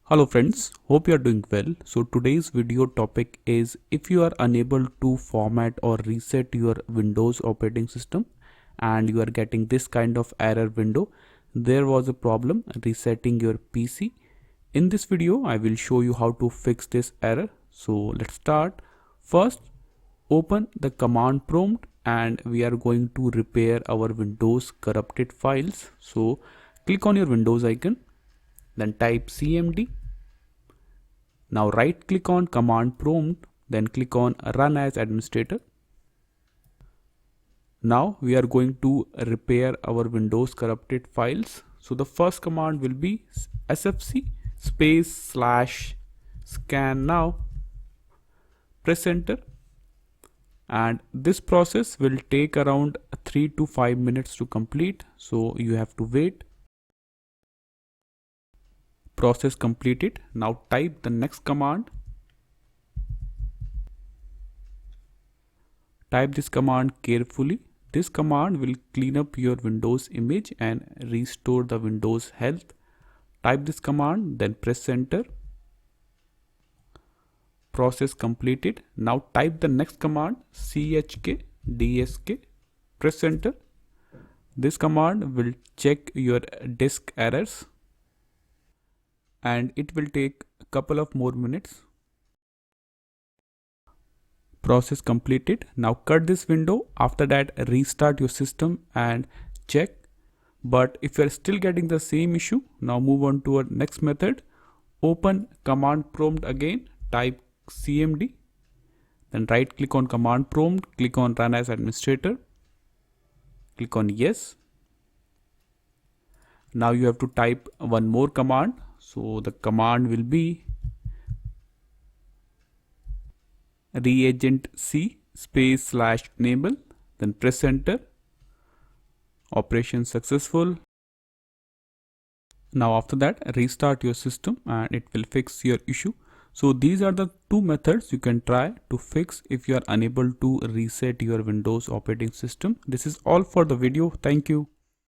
Hello friends, hope you are doing well. So today's video topic is if you are unable to format or reset your Windows operating system and you are getting this kind of error window, there was a problem resetting your PC. In this video, I will show you how to fix this error. So let's start. First, open the command prompt and we are going to repair our Windows corrupted files. So click on your Windows icon, then type cmd. Now right click on command prompt, then click on run as administrator. Now we are going to repair our Windows corrupted files. So the first command will be sfc /scan now. Press enter. And this process will take around 3 to 5 minutes to complete. So you have to wait. Process completed. Now type the next command. Type this command carefully. This command will clean up your Windows image and restore the Windows health. Type this command, then press enter. Process completed. Now type the next command, chkdsk. Press enter. This command will check your disk errors and it will take a couple of more minutes. Process completed. Now cut this window. After that, restart your system and check. But if you are still getting the same issue, now move on to our next method. Open command prompt again, type cmd, then right click on command prompt, click on run as administrator, click on yes. Now you have to type one more command. So the command will be reagent c /enable, then press enter. Operation successful. Now after that, restart your system and it will fix your issue. So these are the two methods you can try to fix if you are unable to reset your Windows operating system. This is all for the video. Thank you.